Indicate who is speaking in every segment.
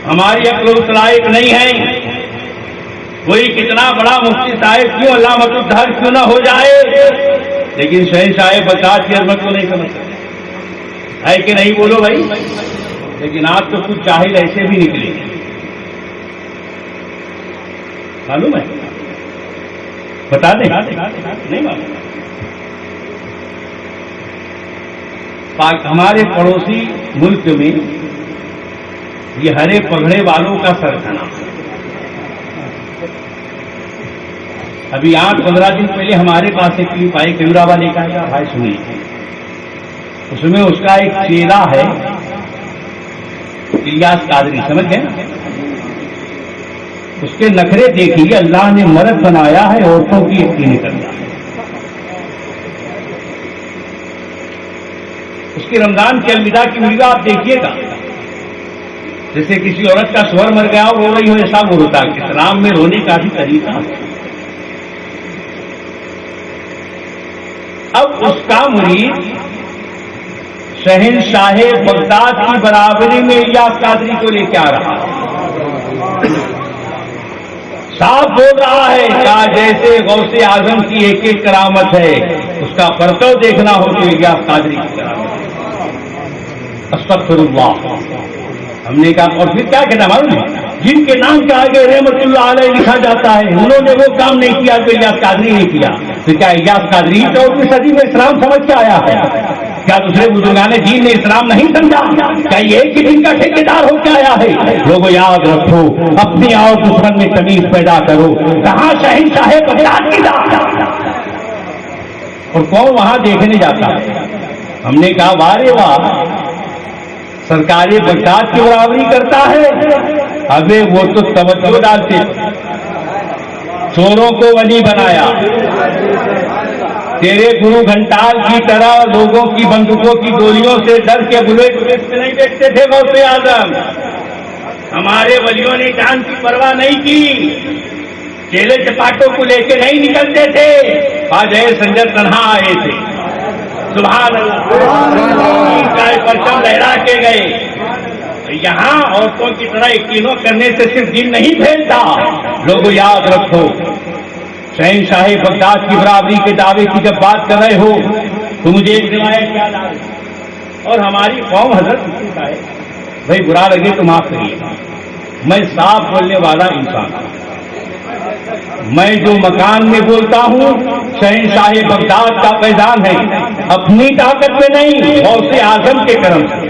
Speaker 1: ہماری عقل اس لائق نہیں ہے. کوئی کتنا بڑا مفتی صاحب کیوں علامۃ الدہر کیوں نہ ہو جائے, لیکن شہنشاہ بغداد کی عظمت کو نہیں سمجھ سکتے, ہے کہ نہیں بولو بھائی. لیکن آپ تو کچھ جاہل ایسے بھی نکلے, معلوم ہے, بتا دیں نہیں معلوم. ہمارے پڑوسی ملک میں یہ ہرے پگڑے والوں کا سرخانہ. ابھی 8-15 دن پہلے ہمارے پاس ایک کلپ آئی, کیمرہ والے کا بھائی سنیے. اس میں اس کا ایک چیلا ہے الیاس قادری, سمجھ گئے نا. اس کے نخرے دیکھیے, اللہ نے مرد بنایا ہے, عورتوں کی ایک نکلتا ہے. اس کی رمضان کی الوداع کی ویڈیو آپ دیکھیے گا, جیسے کسی عورت کا شوہر مر گیا ہو, رو رہی ہو, ایسا وہ روتا. اسلام میں رونے کا بھی طریقہ. اب اس کا مرید شہنشاہ بغداد کی برابری میں الیاس قادری کو لے کے آ رہا, صاف بول رہا ہے کہ جیسے غوث اعظم کی ایک ایک کرامت ہے, اس کا پرتو دیکھنا ہو تو الیاس قادری کی کرامت. استغفر اللہ. ہم نے کہا, اور پھر کیا کہنا معلوم ہے, جن کے نام کے آگے رحمت اللہ علیہ لکھا جاتا ہے, انہوں نے وہ کام نہیں کیا جو الیاس قادری نے کیا. تو کیا الیاس قادری 14ویں صدی میں اسلام سمجھ کے آیا ہے؟ کیا دوسرے بزرگان دین نے اسلام نہیں سمجھا؟ کیا یہ ایک ہی دن کا ٹھیکیدار ہو کے آیا ہے؟ لوگوں یاد رکھو, اپنی اور دشمن میں تمیز پیدا کرو. کہاں شہنشاہ بغداد کی دعوت, اور کون وہاں دیکھنے جاتا ہے؟ ہم نے کہا وارے واہ, سرکار بغداد کی برابری کرتا ہے. ابے وہ تو توجہ ڈالتے, چوروں کو ولی بنایا. تیرے گرو گھنٹال کی طرح لوگوں کی بندوقوں کی گولیوں سے ڈر کے بلٹ میں نہیں بیٹھتے تھے غوث اعظم. ہمارے ولیوں نے جان کی پرواہ نہیں کی, کیلے چپاٹوں کو لے کے نہیں نکلتے تھے. آج ہے سنجر تنہا آئے تھے, سبحان اللہ, کا پرچم لہرا کے گئے. یہاں عورتوں کی طرح یقینوں کرنے سے صرف دین نہیں پھیلتا. لوگوں یاد رکھو, شہنشاہ بغداد کی برابری کے دعوے کی جب بات کر رہے ہو تو مجھے ایک روایت یاد آ رہی, اور ہماری قوم حضرت کا ہے. بھائی برا لگے تو معاف کریے, میں صاف بولنے والا انسان ہوں. میں جو مکان میں بولتا ہوں شہنشاہ بغداد کا فیضان ہے, اپنی طاقت میں نہیں, غوث اعظم کے کرم سے.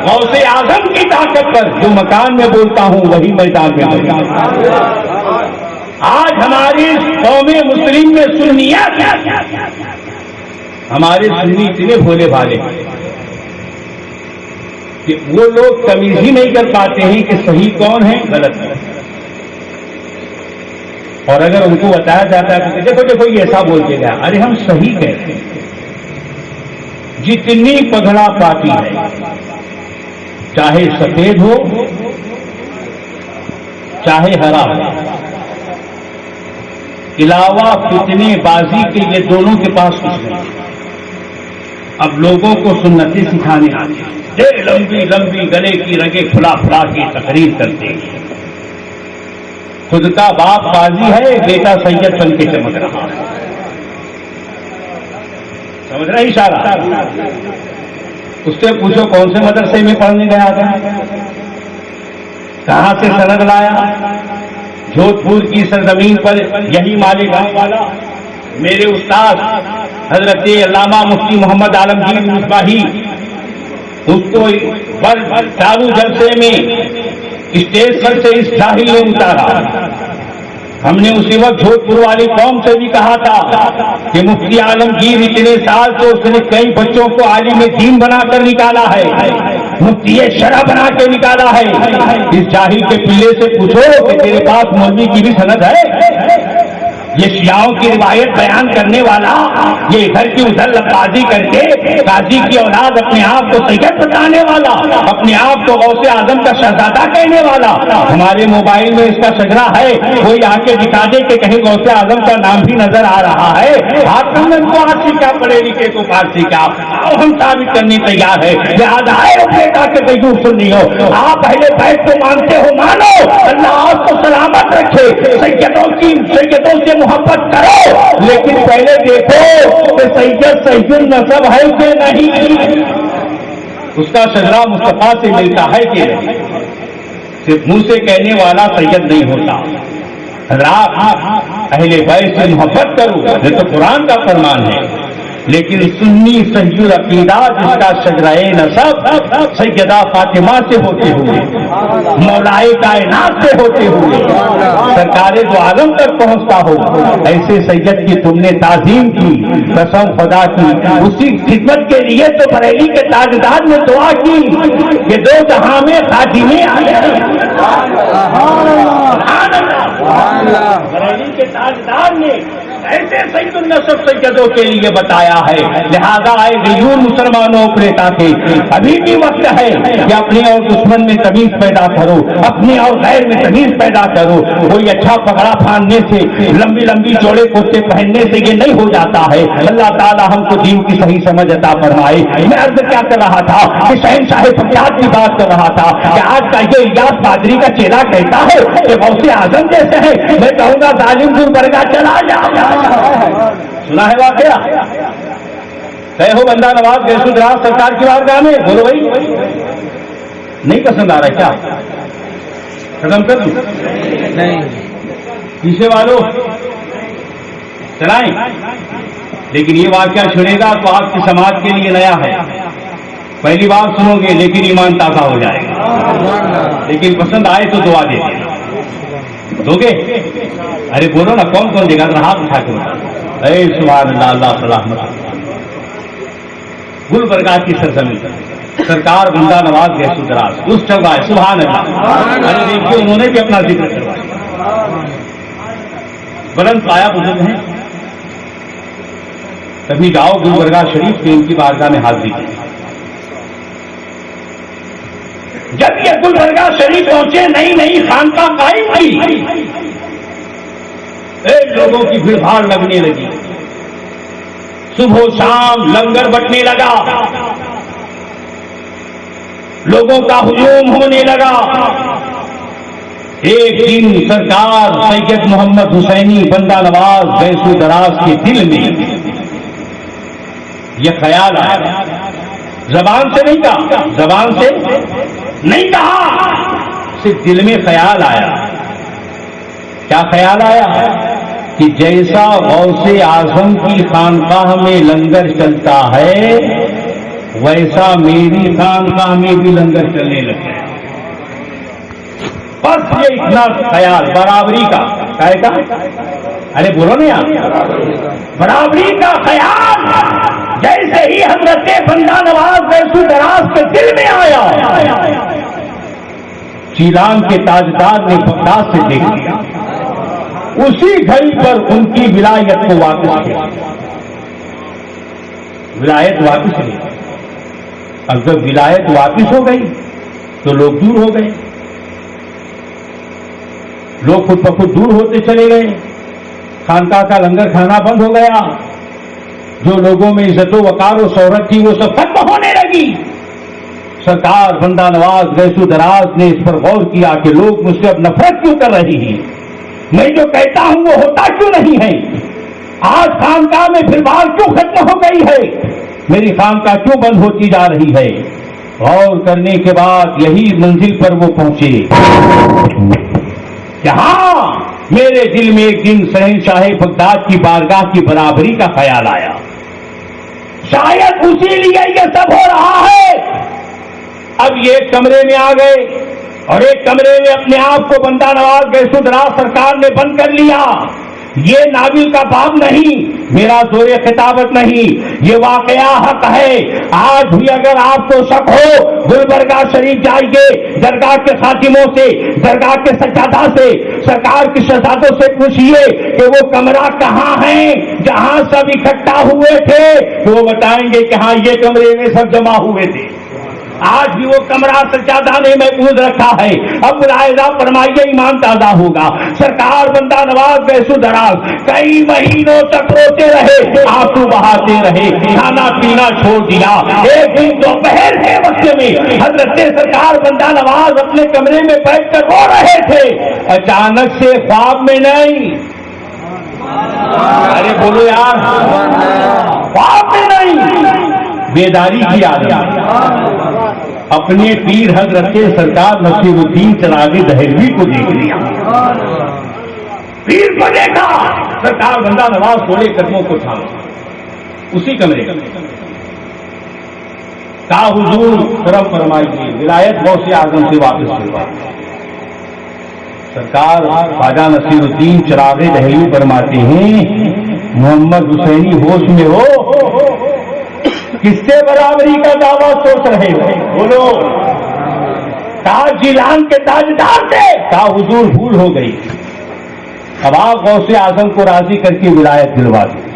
Speaker 1: غوث اعظم کی طاقت پر جو مکان میں بولتا ہوں وہی میدان میں بولتا ہوں. آج ہماری قوم مسلم میں سنیت, ہمارے سنی اتنے بھولے بھالے کہ وہ لوگ تمیز ہی نہیں کر پاتے ہیں کہ صحیح کون ہے غلط ہے. اور اگر ان کو بتایا جاتا ہے کہ دیکھو دیکھو یہ ایسا بول کے گیا, ارے ہم صحیح کہتے ہیں. جتنی پگڑا پاتی ہے, چاہے سفید ہو چاہے ہرا ہو, علاوہ فتنے بازی کے یہ دونوں کے پاس کچھ نہیں. اب لوگوں کو سنتیں سکھانے آتے ہیں, لمبی لمبی گلے کی رگیں کھلا کھلا کے تقریر کرتے ہیں. خود کا باپ قاضی ہے, بیٹا سید بن کے چمک رہا ہے. سمجھ رہا اشارہ؟ اس سے پوچھو کون سے مدرسے میں پڑھنے گیا تھا, کہاں سے سند لایا. جودھ پور کی سرزمین پر یہی مالیگاؤں والا میرے استاد حضرت علامہ مفتی محمد عالمگیر مصباحی, اس کو چالو جلسے میں اسٹیج پر سے اس جاہل نے اتارا. ہم نے اسی وقت جودھ پور والی قوم سے بھی کہا تھا کہ مفتی عالمگیر اتنے سال سے اس نے کئی بچوں کو عالم دین بنا کر نکالا ہے, مفتی شرع بنا کے نکالا ہے. اس جاہل کے پلے سے پوچھو کہ تیرے پاس مولوی کی بھی سند ہے؟ یہ شیعوں کی روایت بیان کرنے والا، یہ ادھر کی ادھر لفاظی کر کے قاضی کی اولاد اپنے آپ کو سید بتانے والا، اپنے آپ کو غوث اعظم کا شہزادہ کہنے والا، ہمارے موبائل میں اس کا شجرا ہے، کوئی آ کے دکھا دے کہ کہیں غوث اعظم کا نام بھی نظر آ رہا ہے، آپ کو آرسی کا پڑھے لکھے کو فارسی کا ہم ثابت کرنے تیار ہے، لہٰذا آئے بیٹا کے تیور سنی ہو، آپ اہل بیت کو مانتے ہو مانو، اللہ آپ کو سلامت رکھے، سیدوں سے محبت کرو، لیکن پہلے دیکھو کہ سید النسب ہے کہ نہیں، اس کا شجرا مصطفیٰ سے ملتا ہے کہ نہیں، صرف منہ سے کہنے والا سید نہیں ہوتا، اہل بیت سے محبت کرو، یہ تو قرآن کا فرمان ہے، لیکن سنی صحیح العقیدہ جس کا شجرۂ نسب سیدہ فاطمہ سے ہوتے ہوئے، مولائے کائنات سے ہوتے ہوئے سرکار دو عالم تک پہنچتا ہو، ایسے سید کی تم نے تعظیم کی، قسم خدا کی، اسی خدمت کے لیے تو بریلی کے تاجدار نے دعا کی کہ دو جہاں میں خاتمے آئے، بریلی کے تاجدار نے ایسے سید النسب سیدوں کے لیے بتایا ہے، لہذا آئے غیور مسلمانوں اپنے تھے، ابھی بھی وقت ہے کہ اپنے اور دشمن میں تمیز پیدا کرو، اپنے اور غیر میں تمیز پیدا کرو، کوئی اچھا پگڑا پھاڑنے سے، لمبی لمبی چوڑے کرتے پہننے سے یہ نہیں ہو جاتا ہے، اللہ تعالیٰ ہم کو دین کی صحیح سمجھ عطا فرمائے۔ میں عرض کیا کر رہا تھا کہ شہنشاہ فریاد کی بات کر رہا تھا کہ آج کا یہ الیاس قادری کا چیلا کہتا ہے کہ غوث اعظم جیسے ہیں، میں کہوں گا ظالم گلبرگہ چلا جا، سنا ہے واقعہ، کہ ہو بندہ نواز گیسو دراز سرکار کی بارگاہ میں، بولو بھائی نہیں پسند آ رہا کیا؟ ختم کر دوں؟ نہیں، پیچھے والوں چلائیں، لیکن یہ واقعہ سنے گا تو آپ کی سماج کے لیے نیا ہے، پہلی بار سنو گے لیکن ایمان تازہ ہو جائے گا، لیکن پسند آئے تو دعا دے دو گے؟ ارے بولو نا، کون کون دے گا؟ ہاتھ اٹھا کے اے سبحان اللہ، اللہ سلامت، گلبرگہ کی سرزمین سرکار بندہ نواز گیسو دراز اس جگہ ہے، سبحان اللہ، ارے دیکھیے انہوں نے بھی اپنا ذکر کروایا، بلند پایا بزرگ ہیں، کبھی جاؤ گلبرگہ شریف میں ان کی بارگاہ میں حاضری کی، جب یہ گلبرگہ شریف پہنچے نئی نئی خانقاہ قائم کی، لوگوں کی بھیڑ بھاڑ لگنے لگی، صبح و شام لنگر بٹنے لگا، لوگوں کا ہجوم ہونے لگا۔ ایک دن سرکار سید محمد حسینی بندہ نواز گیسو دراز کے دل میں یہ خیال آیا، زبان سے نہیں کہا، زبان سے نہیں کہا، صرف دل میں خیال آیا۔ کیا خیال آیا؟ کہ جیسا غوث اعظم کی خانقاہ میں لنگر چلتا ہے ویسا میری خانقاہ میں بھی لنگر چلنے لگے۔ بس یہ اتنا خیال برابری کا کہے گا، ارے بولو نہیں آپ، برابری کا خیال جیسے ہی حضرت بندہ نواز گیسو دراز کے دل میں آیا، چیلان کے تاجدار نے بغداد سے دیکھ لیا، اسی گھڑی پر ان کی ولایت کو واپس کیا، ولایت واپس لی۔ اب جب ولایت واپس ہو گئی تو لوگ دور ہو گئے، لوگ خود بخود دور ہوتے چلے گئے، خانقاہ کا لنگر کھانا بند ہو گیا، جو لوگوں میں عزت و وقار و شہرت تھی وہ سب ختم ہونے لگی۔ سرکار بندہ نواز گیسو دراز نے اس پر غور کیا کہ لوگ مجھ سے اب نفرت کیوں کر رہی ہیں، میں جو کہتا ہوں وہ ہوتا کیوں نہیں ہے، آج خانقاہ میں پھر بار کیوں ختم ہو گئی ہے، میری خانقاہ کیوں بند ہوتی جا رہی ہے۔ غور کرنے کے بعد یہی منزل پر وہ پہنچے جہاں میرے دل میں ایک دن شہنشاہ بغداد کی بارگاہ کی برابری کا خیال آیا، شاید اسی لیے یہ سب ہو رہا ہے۔ اب یہ ایک کمرے میں آ گئے اور ایک کمرے میں اپنے آپ کو بندہ نواز گیسو دراز سرکار نے بند کر لیا۔ یہ ناول کا باب نہیں، میرا زور خطابت نہیں، یہ واقعہ حق ہے۔ آج بھی اگر آپ کو شک ہو، گلبرگہ شریف جائیے، درگاہ کے خاتموں سے، درگاہ کے سجادہ سے، سرکار کے شہزادوں سے پوچھیے کہ وہ کمرہ کہاں ہے جہاں سب اکٹھا ہوئے تھے، تو وہ بتائیں گے کہ ہاں یہ کمرے میں سب جمع ہوئے تھے۔ آج بھی وہ کمرہ سجادہ نے محفوظ رکھا ہے۔ اب ملاحظہ فرمائیے، ایمان تازہ ہوگا۔ سرکار بندہ نواز بیسو دراز کئی مہینوں تک روتے رہے، آنسو بہاتے رہے، کھانا پینا چھوڑ دیا۔ ایک دن دوپہر کے وقت میں حضرت سرکار بندہ نواز اپنے کمرے میں بیٹھ کر رو رہے تھے، اچانک سے خواب میں نہیں، ارے بولو یار، خواب میں نہیں، بیداری کی عادت، اپنے پیر حضرت سرکار نصیر الدین چراغی دہلوی کو دیکھ لیا۔ پیر کو دیکھا، سرکار بندہ نواز تھوڑے قدموں کو تھاما، اسی کمرے کا حضور کرم فرمائیے، ولایت غوث اعظم سے واپس ہوا۔ سرکار خواجہ نصیر الدین چراغی دہلوی فرماتے ہیں، محمد حسینی ہوش میں ہو، کس سے برابری کا دعویٰ سوچ رہے ہو؟ بولو، کہا جیلان کے تاجدار سے، کہا حضور بھول ہو گئی، اب آپ غوث اعظم کو راضی کر کے ولایت دلوا دیں۔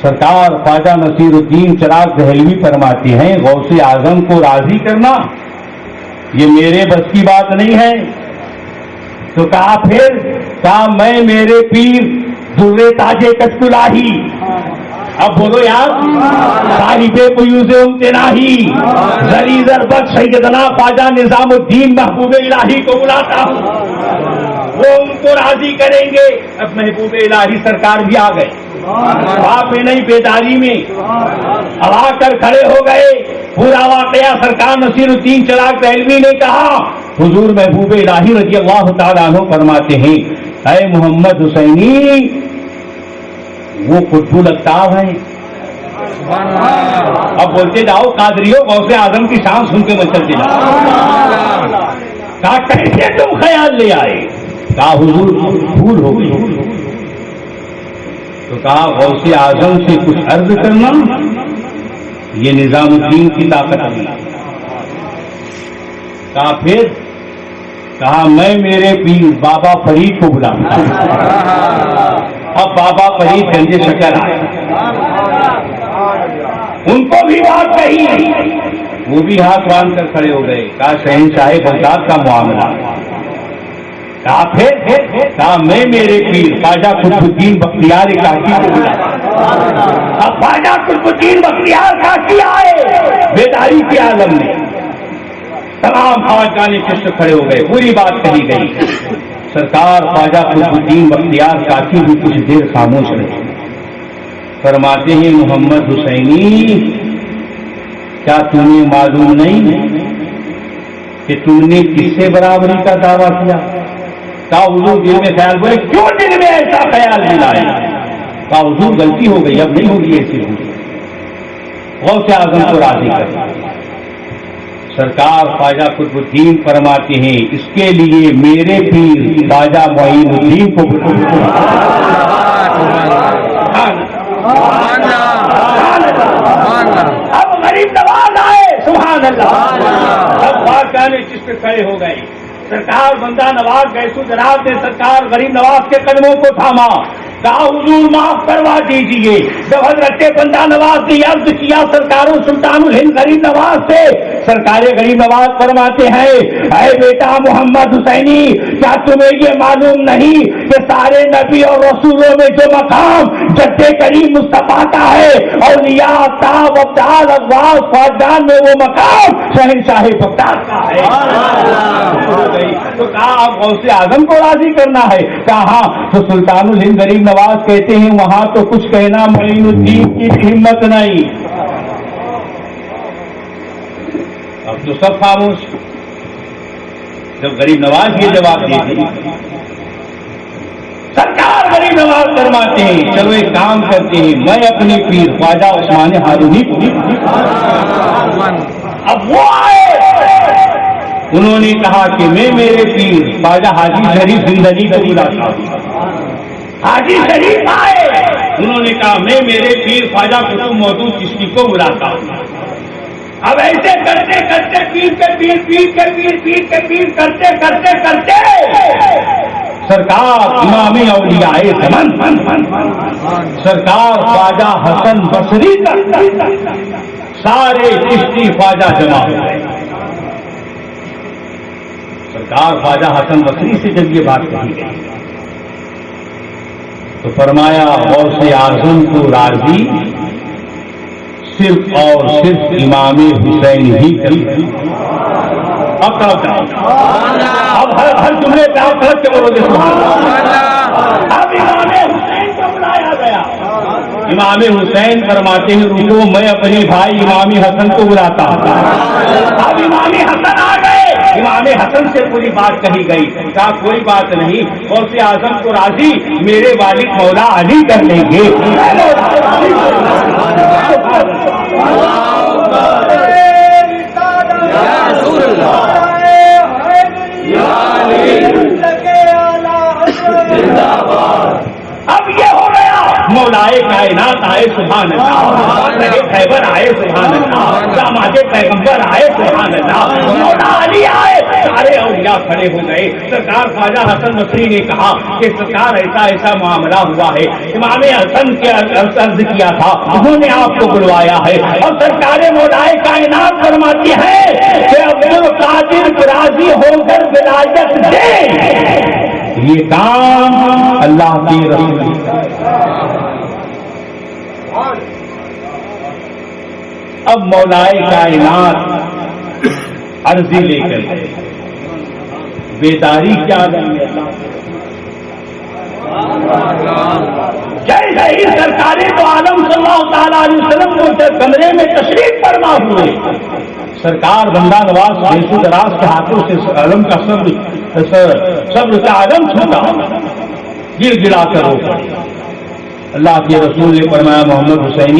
Speaker 1: سرکار خواجہ نصیر الدین چراغ دہلوی فرماتے ہیں، غوث اعظم کو راضی کرنا یہ میرے بس کی بات نہیں ہے۔ تو کہا پھر، کہا میں میرے پیر درے تاج کچکلاہی، اب بولو یار، صاحب فیوض امتناہی زری زربت سیدنا خواجہ نظام الدین محبوب الہی کو بلاتا ہوں، وہ ان کو راضی کریں گے۔ اب محبوب الہی سرکار بھی آ گئے، آپ میں نہیں بیداری میں اب آ کر کھڑے ہو گئے۔ پورا واقعہ سرکار نصیر الدین چراغ دہلوی نے کہا، حضور محبوب الہی رضی اللہ تعالیٰ عنہ فرماتے ہیں، اے محمد حسینی، وہ قطب الاقطاب ہیں۔ اب بولتے جاؤ قادریوں، غوث اعظم کی شان سن کے مچلتے جاؤ۔ کہا کیسے تم خیال لے آئے؟ کہا حضور بھول ہو گئی۔ تو کہا غوث اعظم سے کچھ عرض کرنا یہ نظام الدین کی طاقت نہیں۔ کہا پھر، کہا میں میرے پیر بابا فرید کو بلاؤں۔ اب بابا فرید گنجے شکر آئے، ان کو بھی بات کہی، وہ بھی ہاتھ باندھ کر کھڑے ہو گئے۔ کہا شہنشاہ بغداد کا معاملہ۔ کہا پھر، کہا میں میرے پیر خواجہ قطب الدین بختیار کاکی کو بلاؤں۔ اب خواجہ قطب الدین بختیار کاکی آئے، بیداری کے عالم میں تمام خواجگان چشت کھڑے ہو گئے، پوری بات کہی گئی۔ سرکار خواجہ قطب الدین بختیار کاکی بھی کچھ دیر خاموش رہے، فرماتے ہیں محمد حسینی، کیا تمہیں معلوم نہیں کہ تم نے کس سے برابری کا دعویٰ کیا؟ کہا حضور دل میں خیال، بولے کیوں دل میں ایسا خیال دلائے؟ کہا حضور غلطی ہو گئی، اب نہیں ہوگی ایسی ہوگی، غوث اعظم کو راضی کر۔ سرکار خواجہ قطب الدین فرماتے ہیں، اس کے لیے میرے پیر خواجہ معین الدین کو اب غریب نواز آئے، سبحان اللہ، اب خواجہ چشت کھڑے ہو گئے۔ سرکار بندہ نواز گیسو جناب نے سرکار غریب نواز کے قدموں کو تھاما، کہا حضور معاف کروا دیجیے۔ جب حضرت بندہ نواز نے عرض کیا سرکار سلطان الہند غریب نواز سے، سرکار غریب نواز فرماتے ہیں، اے بیٹا محمد حسینی، کیا تمہیں یہ معلوم نہیں کہ سارے نبی اور رسولوں میں جو مقام جد کریم مصطفیٰ کا ہے، اولیاء تاب ابدال اغواث خواجان میں وہ مقام شہنشاہ بغداد کا ہے؟ تو کہا آپ غوث اعظم کو راضی کرنا ہے؟ کہا ہاں۔ تو سلطان الہند غریب نواز کہتے ہیں، وہاں تو کچھ کہنا معین الدین کی ہمت نہیں۔ اب تو سب خاموش۔ جب غریب نواز یہ جواب دیتے، سرکار غریب نواز فرماتے ہیں، چلو ایک کام کرتے ہیں، میں اپنے پیر خواجہ عثمان ہارونی کو، اب وہ آئے، انہوں نے کہا کہ میں میرے پیر خواجہ حاجی شریف زندگی کو بلاتا ہوں۔ حاجی شریف آئے، انہوں نے کہا میں میرے پیر خواجہ قطب مودود چشتی کو بلاتا ہوں. اب ایسے کرتے کرتے پیر کے پیر پیر کے پیر پیر کے پیر کرتے کرتے کرتے سرکار امام اولیاء زمن سرکار خواجہ حسن بصری تک سارے چشتی خواجہ جمع ہو گئے. سرکار خواجہ حسن بصری سے جب یہ بات کہی گئی تو فرمایا غوث اعظم کو راضی صرف اور صرف امام حسین ہی کر. اب ہر جملے پہ آپ کھڑک کے بولو گے سبحان اللہ. اب امام حسین کو بلایا گیا. امام حسین فرماتے ہیں رکو میں اپنے بھائی امام حسن کو بلاتا ہوں. اب امام حسن آ گئے. امام حسن سے پوری بات کہی گئی. کہا کوئی بات نہیں غوث اعظم کو راضی میرے والد مولا علی کر لیں گے. اب یہ ہو گیا مولائے کائنات آئے سبحان اللہ. رہے خیبر آئے سبحان اللہ. داماد پیغمبر آئے سبحان اللہ. مولا علی آئے. سارے اولیاء کھڑے ہو گئے. سرکار خواجہ حسن بصری نے کہا کہ سرکار ایسا ایسا معاملہ ہوا ہے. امام حسن کے عرض کیا تھا انہوں نے آپ کو بلوایا ہے اور سرکار مولائے کائنات فرماتی ہے کہ عبد القادر راضی ہو کر ولایت دے. یہ کام اللہ کی رسول. اب مولائے کائنات عرضی لے کر بیداری کیا دیں گے. جیسے ہی سرکار تو عالم صلی اللہ تعالی علیہ وسلم کو کمرے میں تشریف فرما ہوئے سرکار بندہ نواز بیسو دراز کے ہاتھوں سے علم کا صبر کا علم چھوٹا گر گرا کر رو پڑے. اللہ کے رسول نے فرمایا محمد حسینی